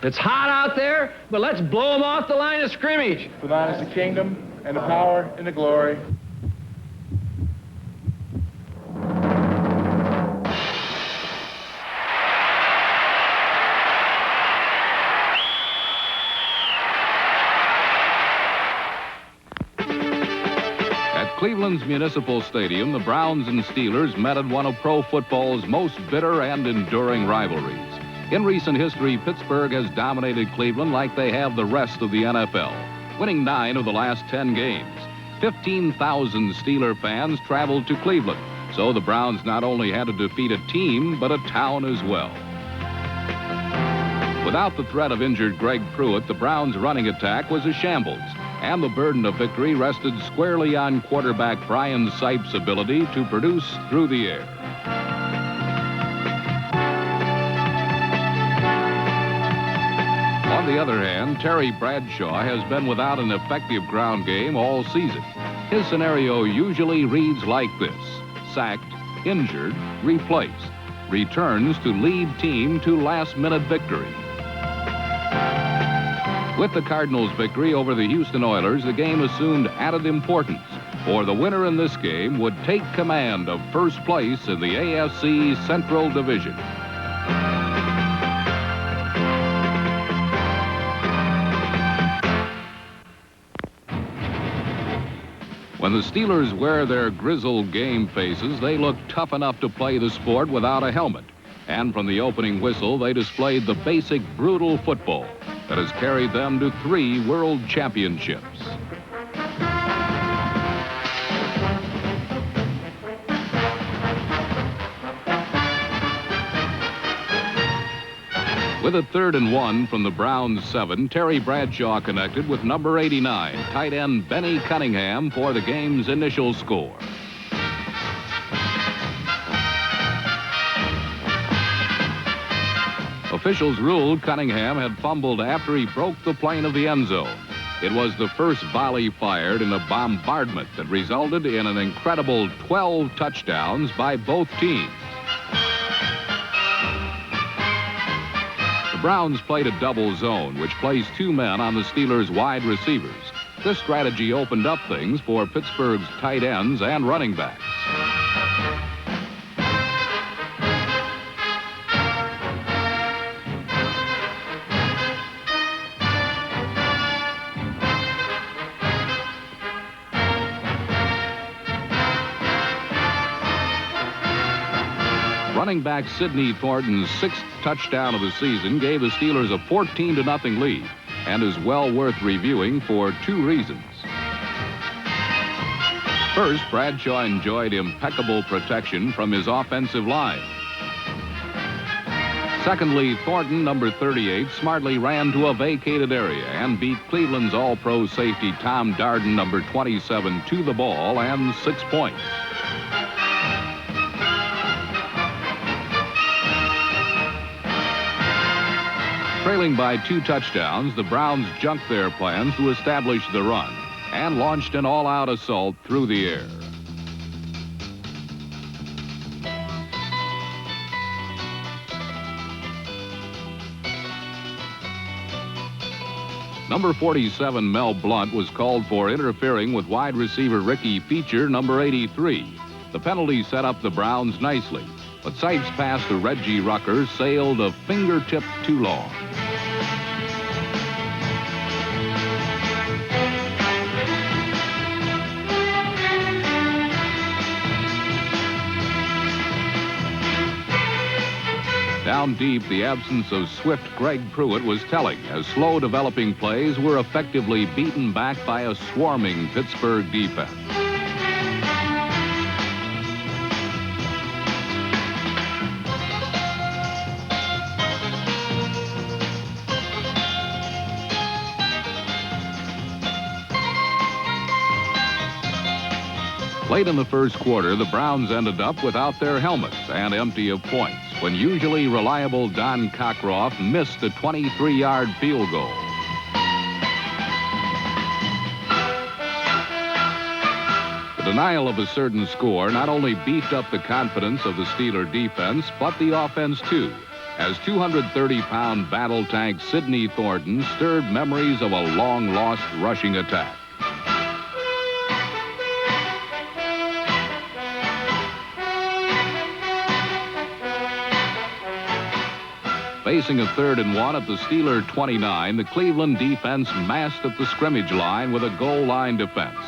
It's hot out there, but let's blow them off the line of scrimmage. For thine is the kingdom, and the power, and the glory. At Cleveland's Municipal Stadium, the Browns and Steelers met in one of pro football's most bitter and enduring rivalries. In recent history, Pittsburgh has dominated Cleveland like they have the rest of the NFL, winning 9 of the last 10 games. 15,000 Steeler fans traveled to Cleveland, so the Browns not only had to defeat a team, but a town as well. Without the threat of injured Greg Pruitt, the Browns' running attack was a shambles, and the burden of victory rested squarely on quarterback Brian Sipes' ability to produce through the air. On the other hand, Terry Bradshaw has been without an effective ground game all season. His scenario usually reads like this: sacked, injured, replaced, returns to lead team to last-minute victory. With the Cardinals' victory over the Houston Oilers, the game assumed added importance, for the winner in this game would take command of first place in the AFC Central Division. When the Steelers wear their grizzled game faces, they look tough enough to play the sport without a helmet. And from the opening whistle, they displayed the basic brutal football that has carried them to 3 world championships. With a 3rd and 1 from the Browns' 7, Terry Bradshaw connected with number 89, tight end Benny Cunningham, for the game's initial score. Officials ruled Cunningham had fumbled after he broke the plane of the end zone. It was the first volley fired in a bombardment that resulted in an incredible 12 touchdowns by both teams. The Browns played a double zone, which placed 2 men on the Steelers' wide receivers. This strategy opened up things for Pittsburgh's tight ends and running backs. Running back Sidney Thornton's 6th touchdown of the season gave the Steelers a 14-0 lead, and is well worth reviewing for 2 reasons. First, Bradshaw enjoyed impeccable protection from his offensive line. Secondly, Thornton, number 38, smartly ran to a vacated area and beat Cleveland's all-pro safety Tom Darden, number 27, to the ball and 6 points. Trailing by 2 touchdowns, the Browns junked their plans to establish the run and launched an all-out assault through the air. Number 47, Mel Blount, was called for interfering with wide receiver Ricky Feature, number 83. The penalty set up the Browns nicely, but Sipes' pass to Reggie Rucker sailed a fingertip too long. Down deep, the absence of swift Greg Pruitt was telling, as slow developing plays were effectively beaten back by a swarming Pittsburgh defense. Late in the first quarter, the Browns ended up without their helmets and empty of points, when usually reliable Don Cockroft missed a 23-yard field goal. The denial of a certain score not only beefed up the confidence of the Steeler defense, but the offense too, as 230-pound battle tank Sidney Thornton stirred memories of a long-lost rushing attack. Facing a 3rd and 1 at the Steeler 29, the Cleveland defense massed at the scrimmage line with a goal line defense.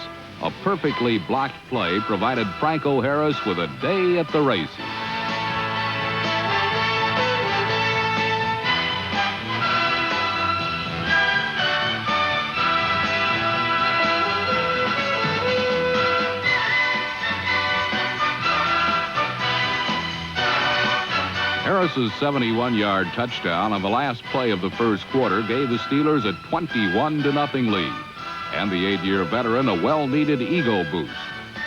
A perfectly blocked play provided Franco Harris with a day at the races. Harris's 71-yard touchdown on the last play of the first quarter gave the Steelers a 21-0 lead, and the 8-year veteran a well-needed ego boost.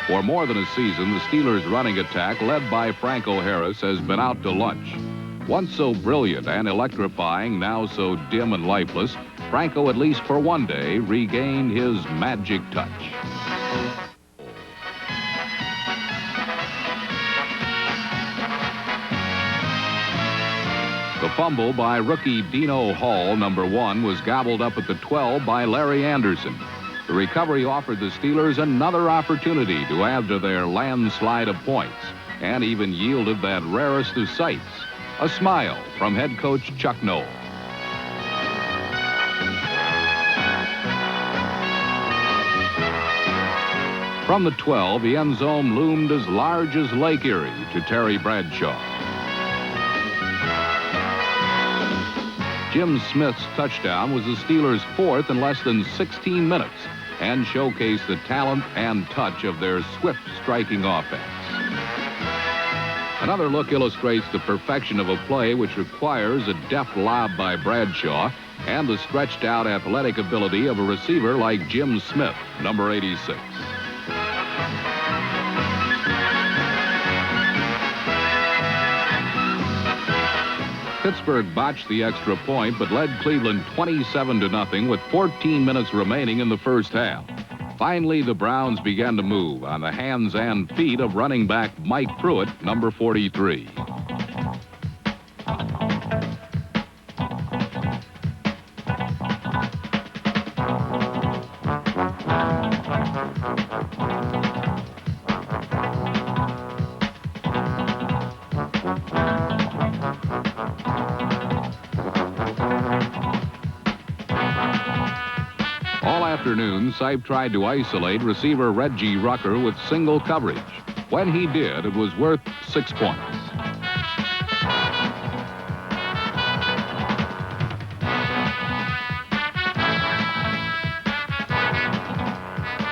For more than a season, the Steelers' running attack, led by Franco Harris, has been out to lunch. Once so brilliant and electrifying, now so dim and lifeless, Franco, at least for one day, regained his magic touch. The fumble by rookie Dino Hall, number 1, was gobbled up at the 12 by Larry Anderson. The recovery offered the Steelers another opportunity to add to their landslide of points, and even yielded that rarest of sights, a smile from head coach Chuck Noll. From the 12, the end zone loomed as large as Lake Erie to Terry Bradshaw. Jim Smith's touchdown was the Steelers' 4th in less than 16 minutes and showcased the talent and touch of their swift striking offense. Another look illustrates the perfection of a play which requires a deft lob by Bradshaw and the stretched-out athletic ability of a receiver like Jim Smith, number 86. Pittsburgh botched the extra point but led Cleveland 27-0 with 14 minutes remaining in the first half. Finally, the Browns began to move on the hands and feet of running back Mike Pruitt, number 43. Afternoon, Sipe tried to isolate receiver Reggie Rucker with single coverage. When he did, it was worth 6 points.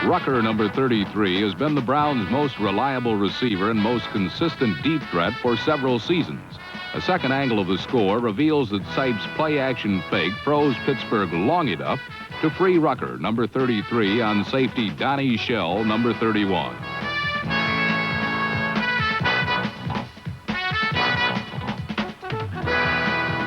Rucker, number 33, has been the Browns' most reliable receiver and most consistent deep threat for several seasons. A second angle of the score reveals that Sipe's play-action fake froze Pittsburgh long enough to free Rucker, number 33, on safety Donnie Shell, number 31.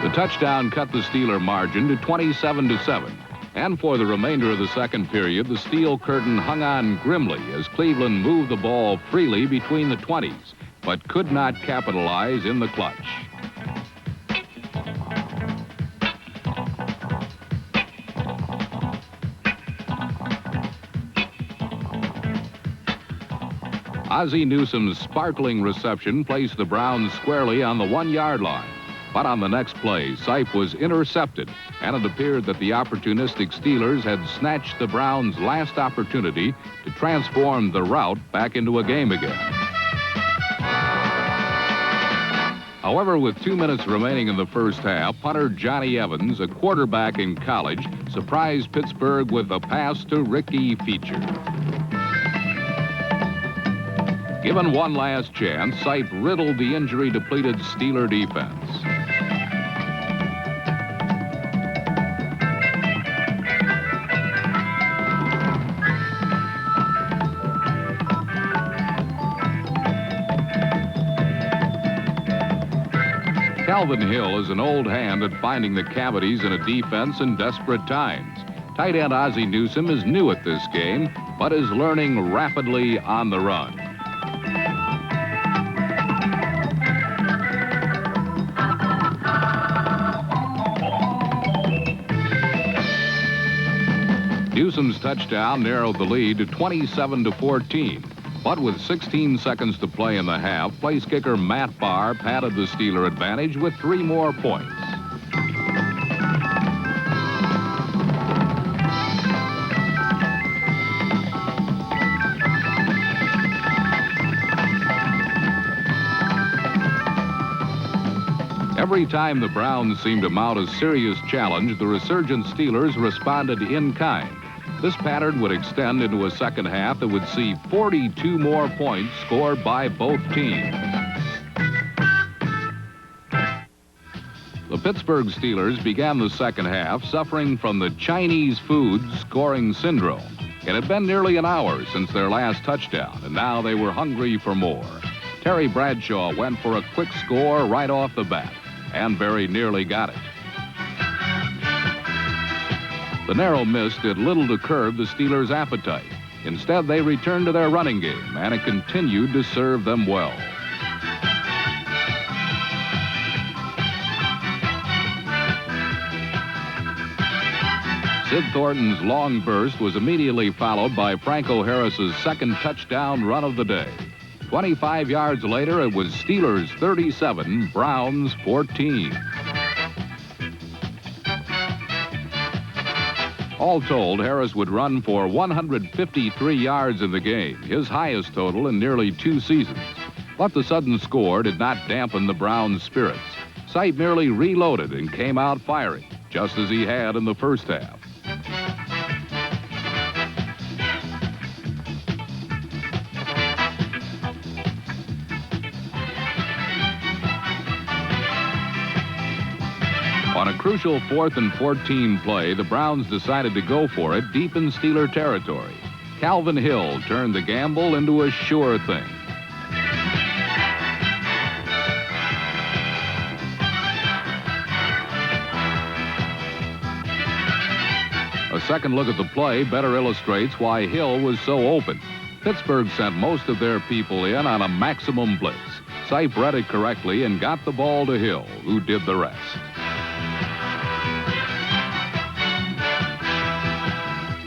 The touchdown cut the Steeler margin to 27-7. And for the remainder of the second period, the steel curtain hung on grimly as Cleveland moved the ball freely between the 20s, but could not capitalize in the clutch. Ozzie Newsome's sparkling reception placed the Browns squarely on the 1-yard line. But on the next play, Sipe was intercepted, and it appeared that the opportunistic Steelers had snatched the Browns' last opportunity to transform the rout back into a game again. However, with 2 minutes remaining in the first half, punter Johnny Evans, a quarterback in college, surprised Pittsburgh with a pass to Ricky Feature. Given one last chance, Sipe riddled the injury-depleted Steeler defense. Calvin Hill is an old hand at finding the cavities in a defense in desperate times. Tight end Ozzie Newsome is new at this game, but is learning rapidly on the run. Newsom's touchdown narrowed the lead to 27-14. But with 16 seconds to play in the half, place kicker Matt Barr padded the Steeler advantage with 3 more points. Every time the Browns seemed to mount a serious challenge, the resurgent Steelers responded in kind. This pattern would extend into a second half that would see 42 more points scored by both teams. The Pittsburgh Steelers began the second half suffering from the Chinese food scoring syndrome. It had been nearly an hour since their last touchdown, and now they were hungry for more. Terry Bradshaw went for a quick score right off the bat, and very nearly got it. The narrow miss did little to curb the Steelers' appetite. Instead, they returned to their running game, and it continued to serve them well. Sid Thornton's long burst was immediately followed by Franco Harris's second touchdown run of the day. 25 yards later, it was Steelers 37, Browns 14. All told, Harris would run for 153 yards in the game, his highest total in nearly 2 seasons. But the sudden score did not dampen the Browns' spirits. Sipe merely reloaded and came out firing, just as he had in the first half. On a crucial 4th and 14 play, the Browns decided to go for it deep in Steeler territory. Calvin Hill turned the gamble into a sure thing. A second look at the play better illustrates why Hill was so open. Pittsburgh sent most of their people in on a maximum blitz. Sipe read it correctly and got the ball to Hill, who did the rest.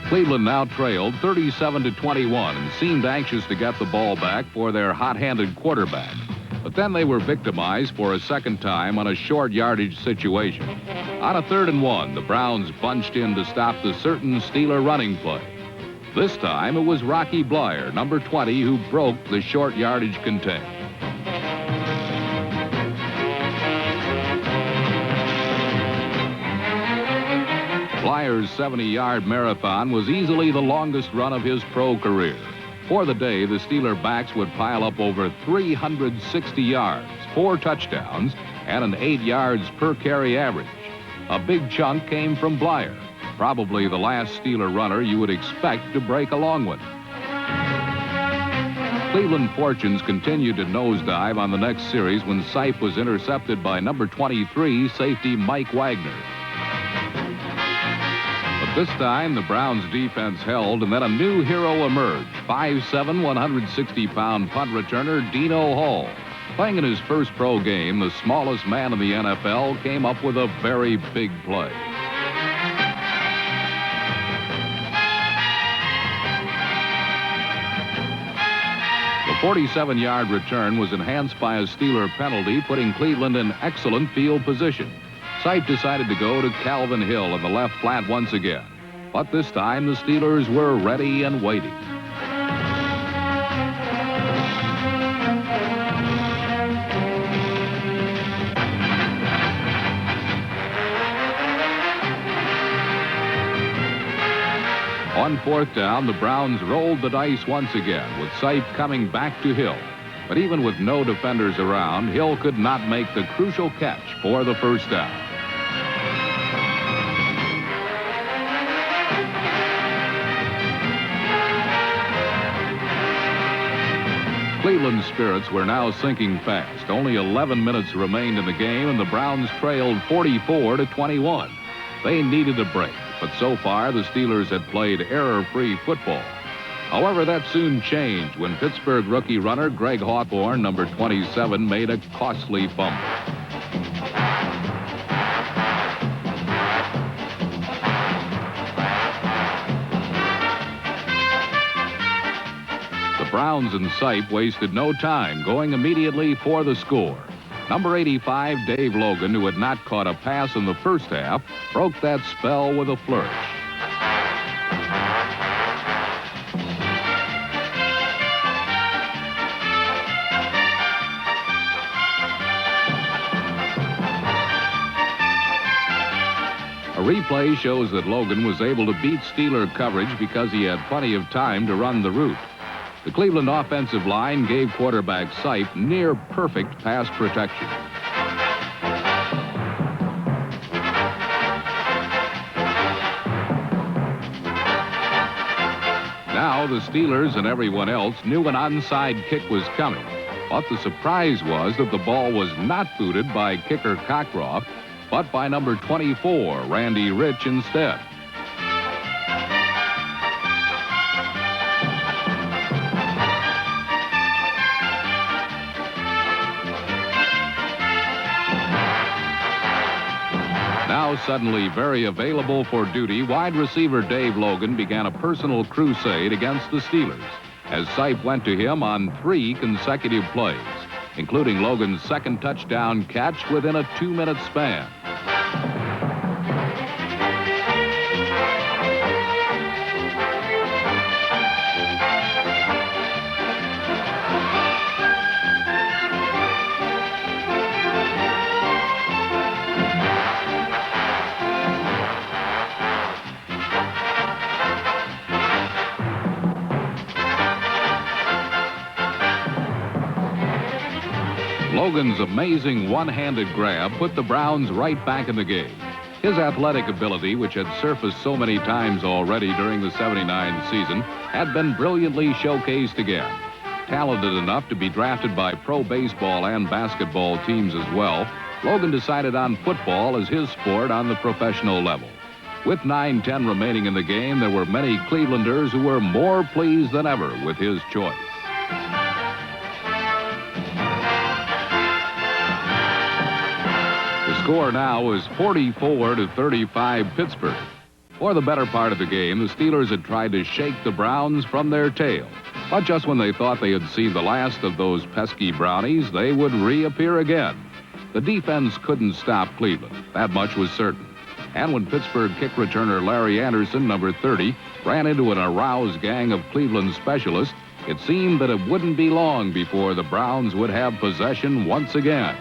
Cleveland now trailed 37-21 and seemed anxious to get the ball back for their hot-handed quarterback. But then they were victimized for a second time on a short yardage situation. On a 3rd and 1, the Browns bunched in to stop the certain Steeler running play. This time it was Rocky Bleier, number 20, who broke the short yardage contain. Bleier's 70-yard marathon was easily the longest run of his pro career. For the day, the Steeler backs would pile up over 360 yards, 4 touchdowns, and an 8 yards per carry average. A big chunk came from Bleier, probably the last Steeler runner you would expect to break a long one. Cleveland fortunes continued to nosedive on the next series when Sipe was intercepted by number 23 safety Mike Wagner. But this time, the Browns' defense held, and then a new hero emerged, 5'7", 160-pound punt returner Dino Hall. Playing in his first pro game, the smallest man in the NFL came up with a very big play. The 47-yard return was enhanced by a Steeler penalty, putting Cleveland in excellent field position. Sipe decided to go to Calvin Hill in the left flat once again. But this time, the Steelers were ready and waiting. On 4th down, the Browns rolled the dice once again, with Sipe coming back to Hill. But even with no defenders around, Hill could not make the crucial catch for the first down. Cleveland's spirits were now sinking fast. Only 11 minutes remained in the game, and the Browns trailed 44-21. They needed a break, but so far the Steelers had played error-free football. However, that soon changed when Pittsburgh rookie runner Greg Hawthorne, number 27, made a costly fumble. Browns and Sipe wasted no time, going immediately for the score. Number 85, Dave Logan, who had not caught a pass in the first half, broke that spell with a flourish. A replay shows that Logan was able to beat Steeler coverage because he had plenty of time to run the route. The Cleveland offensive line gave quarterback Sipe near perfect pass protection. Now the Steelers and everyone else knew an onside kick was coming. But the surprise was that the ball was not booted by kicker Cockcroft, but by number 24, Randy Rich, instead. Now suddenly very available for duty, wide receiver Dave Logan began a personal crusade against the Steelers as Sipe went to him on 3 consecutive plays, including Logan's second touchdown catch within a 2-minute span. Logan's amazing one-handed grab put the Browns right back in the game. His athletic ability, which had surfaced so many times already during the '79 season, had been brilliantly showcased again. Talented enough to be drafted by pro baseball and basketball teams as well, Logan decided on football as his sport on the professional level. With 9:10 remaining in the game, there were many Clevelanders who were more pleased than ever with his choice. The score now is 44-35 Pittsburgh. For the better part of the game, the Steelers had tried to shake the Browns from their tail. But just when they thought they had seen the last of those pesky Brownies, they would reappear again. The defense couldn't stop Cleveland. That much was certain. And when Pittsburgh kick returner Larry Anderson, number 30, ran into an aroused gang of Cleveland specialists, it seemed that it wouldn't be long before the Browns would have possession once again.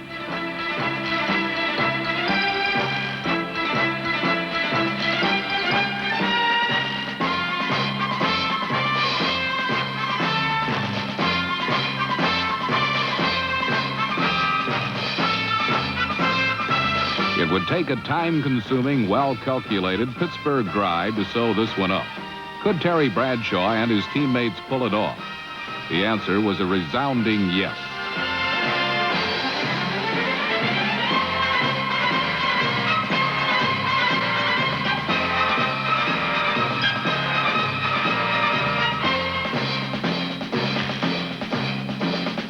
It would take a time-consuming, well-calculated Pittsburgh drive to sew this one up. Could Terry Bradshaw and his teammates pull it off? The answer was a resounding yes.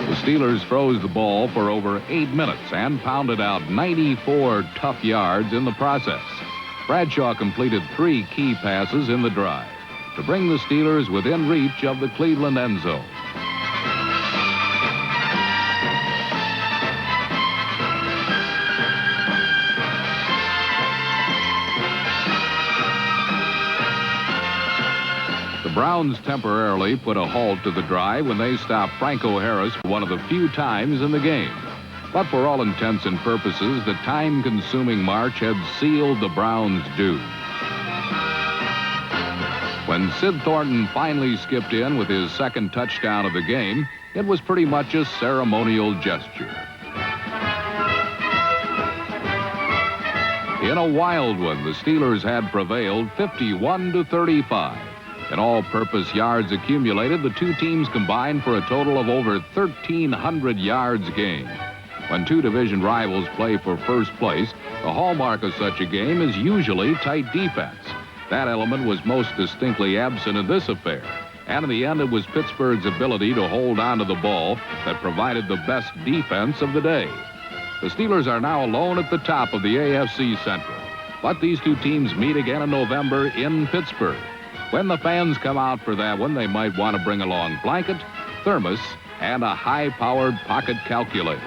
The Steelers froze the ball for over 8 minutes and pounded out 94 tough yards in the process. Bradshaw completed 3 key passes in the drive to bring the Steelers within reach of the Cleveland end zone. The Browns temporarily put a halt to the drive when they stopped Franco Harris one of the few times in the game. But for all intents and purposes, the time-consuming march had sealed the Browns' doom. When Sid Thornton finally skipped in with his second touchdown of the game, it was pretty much a ceremonial gesture. In a wild one, the Steelers had prevailed 51-35. In all-purpose yards accumulated, the two teams combined for a total of over 1,300 yards gained. When two division rivals play for first place, the hallmark of such a game is usually tight defense. That element was most distinctly absent in this affair. And in the end, it was Pittsburgh's ability to hold on to the ball that provided the best defense of the day. The Steelers are now alone at the top of the AFC Central. But these two teams meet again in November in Pittsburgh. When the fans come out for that one, they might want to bring along blanket, thermos, and a high-powered pocket calculator.